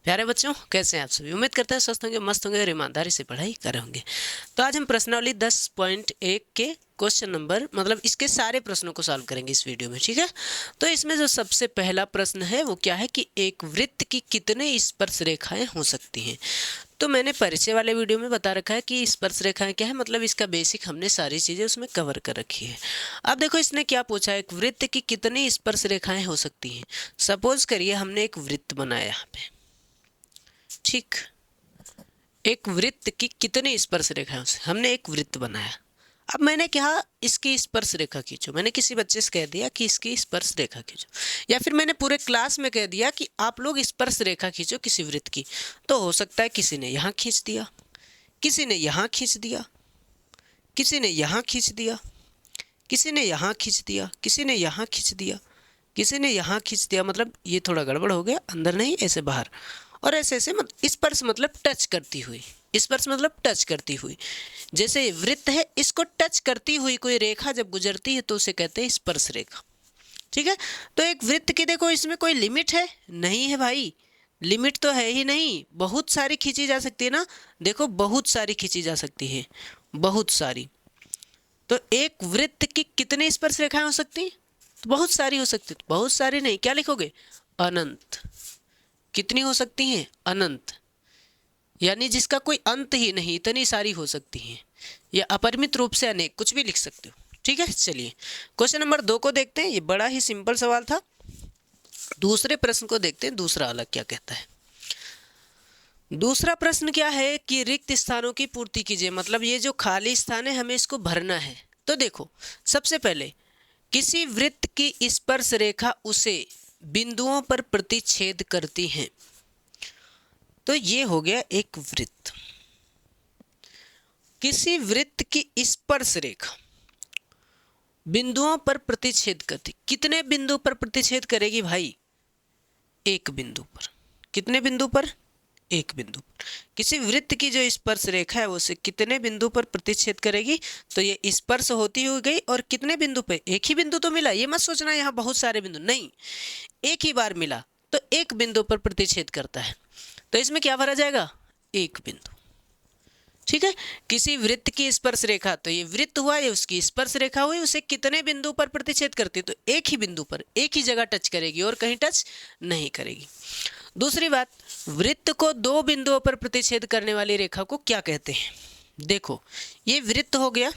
प्यारे बच्चों, कैसे हैं आप सभी। उम्मीद करते हैं स्वस्थ होंगे, मस्त होंगे और ईमानदारी से पढ़ाई कर रहे होंगे। तो आज हम प्रश्नावली 10.1 के क्वेश्चन नंबर इसके सारे प्रश्नों को सॉल्व करेंगे इस वीडियो में, ठीक है। तो इसमें जो सबसे पहला प्रश्न है वो क्या है कि एक वृत्त की कितने स्पर्श रेखाएं हो सकती हैं। तो मैंने परिचय वाले वीडियो में बता रखा है कि स्पर्श रेखाएं क्या है, मतलब इसका बेसिक हमने सारी चीज़ें उसमें कवर कर रखी है। अब देखो इसने क्या पूछा है, एक वृत्त की कितनी स्पर्श रेखाएं हो सकती हैं। सपोज करिए हमने एक वृत्त बनाया यहाँ पे, ठीक। एक वृत्त की कितनी स्पर्श रेखाएं हमने एक वृत्त बनाया। अब मैंने कहा इसकी स्पर्श रेखा खींचो, मैंने किसी बच्चे से कह दिया कि इसकी स्पर्श रेखा खींचो, या फिर मैंने पूरे क्लास में कह दिया कि आप लोग स्पर्श रेखा खींचो किसी वृत्त की। तो हो सकता है किसी ने यहाँ खींच दिया, किसी ने यहाँ खींच दिया, किसी ने यहाँ खींच दिया, किसी ने यहाँ खींच दिया, किसी ने यहाँ खींच दिया, किसी ने यहाँ खींच दिया। मतलब ये थोड़ा गड़बड़ हो गया, अंदर नहीं ऐसे बाहर, और ऐसे ऐसे स्पर्श मतलब टच करती हुई, स्पर्श मतलब टच करती हुई। जैसे वृत्त है, इसको टच करती हुई कोई रेखा जब गुजरती है तो उसे कहते हैं स्पर्श रेखा, ठीक है। तो एक वृत्त की देखो इसमें कोई लिमिट है नहीं है भाई, लिमिट तो है ही नहीं, बहुत सारी खींची जा सकती है ना। देखो बहुत सारी खींची जा सकती है, बहुत सारी। तो एक वृत्त की कितनी स्पर्श रेखाएं हो सकती हैं, तो बहुत सारी हो सकती है। बहुत सारी नहीं, क्या लिखोगे, अनंत। कितनी हो सकती हैं, अनंत, यानी जिसका कोई अंत ही नहीं, इतनी सारी हो सकती हैं, या अपरिमित रूप से अनेक, कुछ भी लिख सकते हो, ठीक है। चलिए क्वेश्चन नंबर 2 को देखते हैं। ये बड़ा ही सिंपल सवाल था। दूसरे प्रश्न को देखते हैं, दूसरा अलग क्या कहता है। दूसरा प्रश्न क्या है कि रिक्त स्थानों की पूर्ति कीजिए, मतलब ये जो खाली स्थान है हमें इसको भरना है। तो देखो सबसे पहले किसी वृत्त की स्पर्श रेखा उसे बिंदुओं पर प्रतिच्छेद करती है। तो ये हो गया एक वृत्त। किसी वृत्त की स्पर्श रेखा बिंदुओं पर प्रतिच्छेद करती, कितने बिंदु पर प्रतिच्छेद करेगी भाई, एक बिंदु पर। कितने बिंदु पर, एक बिंदु पर। किसी वृत्त की जो स्पर्श रेखा है वो उसे कितने बिंदु पर प्रतिच्छेद करेगी। तो ये स्पर्श होती हुई गई, और कितने बिंदु पे, एक ही बिंदु तो मिला, ये मत सोचना यहाँ बहुत सारे बिंदु, नहीं, एक ही बार मिला तो एक बिंदु पर प्रतिच्छेद करता है। तो इसमें क्या भरा जाएगा, एक बिंदु, ठीक है। किसी वृत्त की स्पर्श रेखा, तो ये वृत्त हुआ, ये उसकी स्पर्श रेखा हुई, उसे कितने बिंदु पर प्रतिच्छेद करती है, तो एक ही बिंदु पर, एक ही जगह टच करेगी और कहीं टच नहीं करेगी। दूसरी बात, वृत्त को दो बिंदुओं पर प्रतिच्छेद करने वाली रेखा को क्या कहते हैं। देखो ये वृत्त हो गया,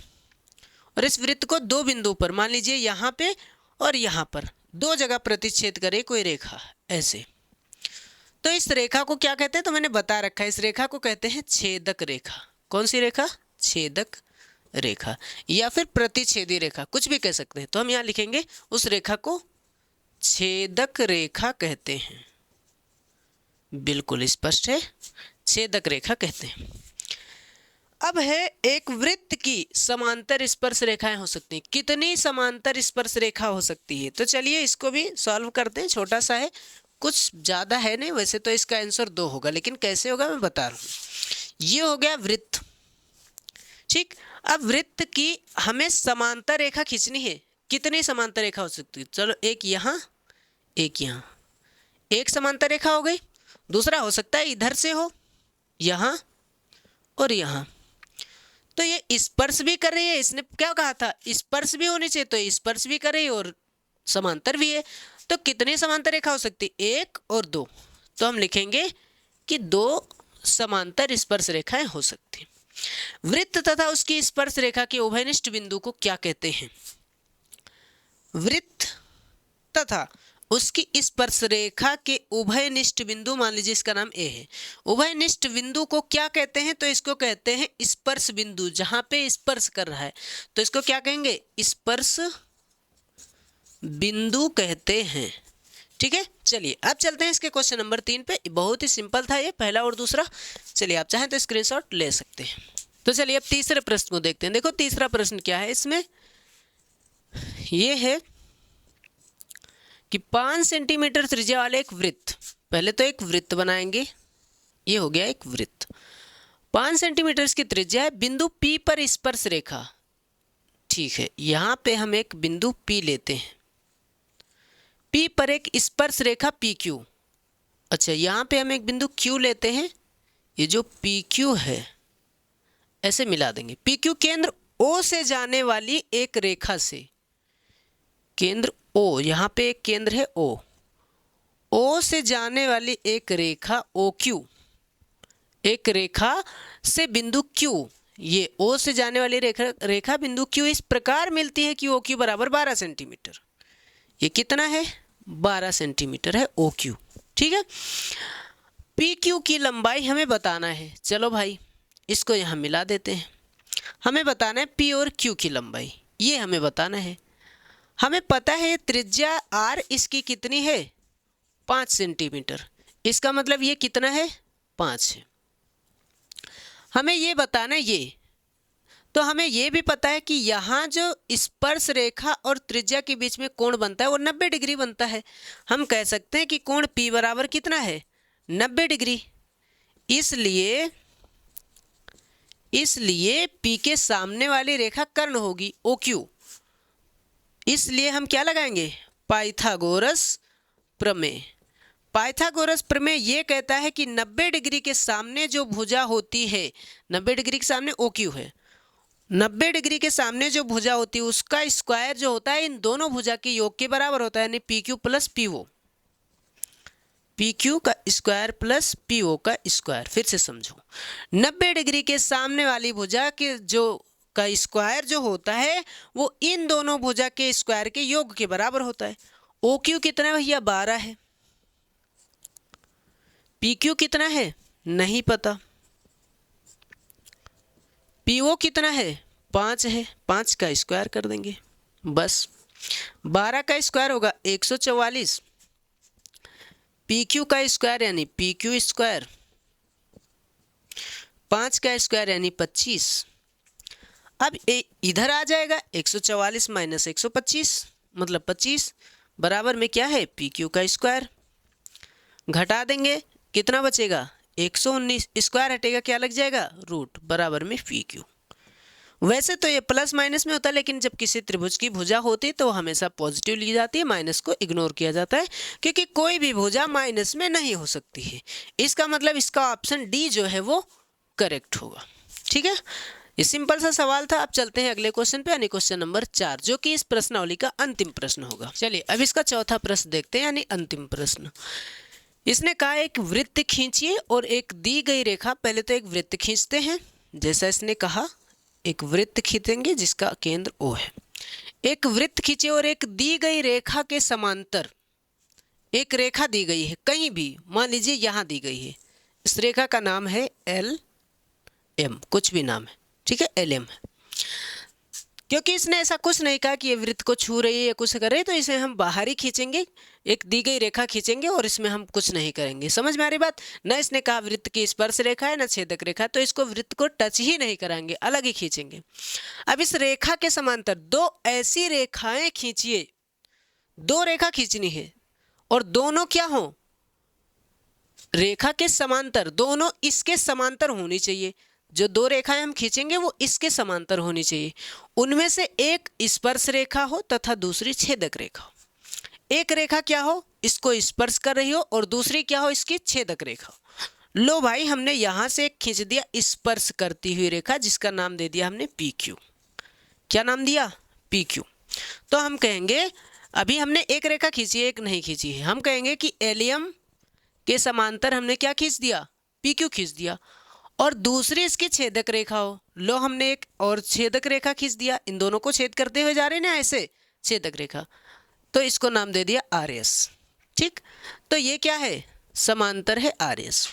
और इस वृत्त को दो बिंदु पर, मान लीजिए यहाँ पे और यहाँ पर, दो जगह प्रतिच्छेद करे कोई रेखा ऐसे, तो इस रेखा को क्या कहते हैं, तो मैंने बता रखा है, इस रेखा को कहते हैं छेदक रेखा। कौन सी रेखा, छेदक रेखा, या फिर प्रतिच्छेदी रेखा, कुछ भी कह सकते हैं। तो हम यहाँ लिखेंगे उस रेखा को छेदक रेखा कहते हैं। बिल्कुल स्पष्ट है, छेदक रेखा कहते हैं। अब है एक वृत्त की समांतर स्पर्श रेखाएं हो सकती हैं। कितनी समांतर स्पर्श रेखा हो सकती है, तो चलिए इसको भी सॉल्व करते हैं। छोटा सा है, कुछ ज़्यादा है नहीं, वैसे तो इसका आंसर 2 होगा, लेकिन कैसे होगा मैं बता रहा हूँ। ये हो गया वृत्त, ठीक। अब वृत्त की हमें समांतर रेखा खींचनी है। कितनी समांतर रेखा हो सकती है, चलो एक यहाँ, एक यहाँ, एक समांतर रेखा हो गई। दूसरा हो सकता है इधर से हो, यहाँ और यहाँ। तो ये स्पर्श भी कर रही है, इसने क्या कहा था, स्पर्श भी होनी चाहिए, तो स्पर्श भी कर रही है और समांतर भी है। तो कितनी समांतर रेखा हो सकती है, एक और दो। तो हम लिखेंगे कि दो समांतर स्पर्श रेखाएं हो सकती हैं। वृत्त तथा उसकी स्पर्श रेखा के उभयनिष्ठ बिंदु को क्या कहते हैं। वृत्त तथा उसकी स्पर्श रेखा के उभयनिष्ठ बिंदु, मान लीजिए इसका नाम ए है, उभयनिष्ठ बिंदु को क्या कहते हैं, तो इसको कहते हैं स्पर्श बिंदु। जहां पे स्पर्श कर रहा है तो इसको क्या कहेंगे, स्पर्श बिंदु कहते हैं, ठीक है। चलिए अब चलते हैं इसके क्वेश्चन नंबर 3 पे। बहुत ही सिंपल था ये, पहला और दूसरा। चलिए आप चाहें तो स्क्रीनशॉट ले सकते हैं। तो चलिए अब तीसरे प्रश्न को देखते हैं। देखो तीसरा प्रश्न क्या है, इसमें ये है कि 5 सेंटीमीटर त्रिज्या वाले एक वृत्त, पहले तो एक वृत्त बनाएंगे, ये हो गया एक वृत्त, 5 सेंटीमीटर की त्रिज्या है, बिंदु P पर स्पर्श रेखा, ठीक है। यहाँ पे हम एक बिंदु P लेते हैं, P पर एक स्पर्श रेखा PQ, अच्छा, यहाँ पे हम एक बिंदु Q लेते हैं, ये जो PQ है ऐसे मिला देंगे। PQ केंद्र O से जाने वाली एक रेखा से, केंद्र O, यहाँ पे एक केंद्र है O से जाने वाली एक रेखा OQ, एक रेखा से बिंदु Q, ये O से जाने वाली रेखा बिंदु Q इस प्रकार मिलती है कि OQ बराबर 12 सेंटीमीटर। ये कितना है? 12 सेंटीमीटर है OQ। ठीक है, PQ की लंबाई हमें बताना है। चलो भाई इसको यहाँ मिला देते हैं। हमें बताना है P और Q की लंबाई, ये हमें बताना है। हमें पता है त्रिज्या R इसकी कितनी है? 5 सेंटीमीटर। इसका मतलब ये कितना है? 5 है। हमें ये बताना है ये, तो हमें ये भी पता है कि यहाँ जो स्पर्श रेखा और त्रिज्या के बीच में कोण बनता है वो 90 डिग्री बनता है। हम कह सकते हैं कि कोण P बराबर कितना है? 90 डिग्री। इसलिए P के सामने वाली रेखा कर्ण होगी OQ। इसलिए हम क्या लगाएंगे? पाइथागोरस प्रमेय। पाइथागोरस प्रमेय ये कहता है कि 90 डिग्री के सामने जो भुजा होती है, 90 डिग्री के सामने OQ है, 90 डिग्री के सामने जो भुजा होती है उसका स्क्वायर जो होता है इन दोनों भुजा के योग के बराबर होता है, यानी PQ प्लस PO। PQ का स्क्वायर प्लस PO का स्क्वायर। फिर से समझो, 90 डिग्री के सामने वाली भुजा के जो का स्क्वायर जो होता है वो इन दोनों भुजा के स्क्वायर के योग के बराबर होता है। OQ कितना है भैया? 12 है। PQ कितना है? नहीं पता। PO कितना है? 5 है। 5 का स्क्वायर कर देंगे बस। 12 का स्क्वायर होगा 144। PQ का स्क्वायर यानी PQ स्क्वायर, 5 का स्क्वायर यानी 25। अब इधर आ जाएगा 144 माइनस 125 मतलब 25 बराबर में क्या है? PQ का स्क्वायर। घटा देंगे कितना बचेगा? 119। स्क्वायर हटेगा क्या लग जाएगा? रूट बराबर में PQ। वैसे तो ये प्लस माइनस में होता है, लेकिन जब किसी त्रिभुज की भुजा होती है तो हमेशा पॉजिटिव ली जाती है, माइनस को इग्नोर किया जाता है, क्योंकि कोई भी भुजा माइनस में नहीं हो सकती है। इसका मतलब इसका ऑप्शन डी जो है वो करेक्ट होगा। ठीक है, ये सिंपल सा सवाल था। अब चलते हैं अगले क्वेश्चन पे, यानी क्वेश्चन नंबर 4, जो कि इस प्रश्नावली का अंतिम प्रश्न होगा। चलिए अब इसका चौथा प्रश्न देखते हैं, यानी अंतिम प्रश्न। इसने कहा एक वृत्त खींचिए और एक दी गई रेखा, पहले तो एक वृत्त खींचते हैं, जैसा इसने कहा एक वृत्त खींचेंगे जिसका केंद्र O है। एक वृत्त खींचे और एक दी गई रेखा के समांतर एक रेखा दी गई है, कहीं भी मान लीजिए यहाँ दी गई है। इस रेखा का नाम है LM, कुछ भी नाम है, ठीक है, LM है। क्योंकि इसने ऐसा कुछ नहीं कहा कि ये वृत्त को छू रही है या कुछ कर रही है, तो इसे हम बाहर ही खींचेंगे, एक दी गई रेखा खींचेंगे और इसमें हम कुछ नहीं करेंगे। समझ में आ रही बात? न इसने कहा वृत्त की स्पर्श रेखा है न छेदक रेखा, तो इसको वृत्त को टच ही नहीं कराएंगे, अलग ही खींचेंगे। अब इस रेखा के समांतर दो ऐसी रेखाएं खींचिए, दो रेखा खींचनी है और दोनों क्या हो? रेखा के समांतर, दोनों इसके समांतर होनी चाहिए। जो दो रेखाएं हम खींचेंगे वो इसके समांतर होनी चाहिए। उनमें से एक स्पर्श रेखा हो तथा दूसरी छेदक रेखा हो। एक रेखा क्या हो? इसको स्पर्श कर रही हो और दूसरी क्या हो? इसकी छेदक रेखा। लो भाई, हमने यहां से एक खींच दिया स्पर्श करती हुई रेखा, जिसका नाम दे दिया हमने PQ। क्या नाम दिया? PQ। तो हम कहेंगे, अभी हमने एक रेखा खींची है, एक नहीं खींची है, हम कहेंगे कि LM के समांतर हमने क्या खींच दिया? PQ खींच दिया। और दूसरी इसकी छेदक रेखा हो, लो हमने एक और छेदक रेखा खींच दिया, इन दोनों को छेद करते हुए जा रहे हैं ना ऐसे, छेदक रेखा, तो इसको नाम दे दिया RS। ठीक, तो ये क्या है? समांतर है RS।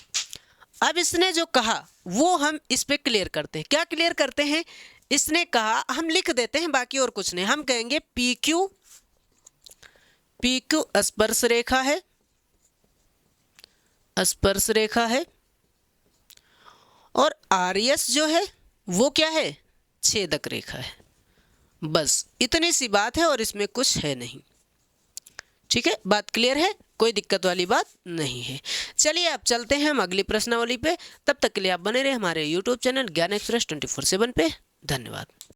अब इसने जो कहा वो हम इस पे क्लियर करते हैं। क्या क्लियर करते हैं? इसने कहा, हम लिख देते हैं, बाकी और कुछ नहीं, हम कहेंगे PQ स्पर्श रेखा है, स्पर्श रेखा है, और RS जो है वो क्या है? छेदक रेखा है। बस इतनी सी बात है और इसमें कुछ है नहीं। ठीक है, बात क्लियर है, कोई दिक्कत वाली बात नहीं है। चलिए अब चलते हैं हम अगली प्रश्नावली पे। तब तक के लिए आप बने रहे हमारे YouTube चैनल ज्ञान एक्सप्रेस 24/7 पे। धन्यवाद।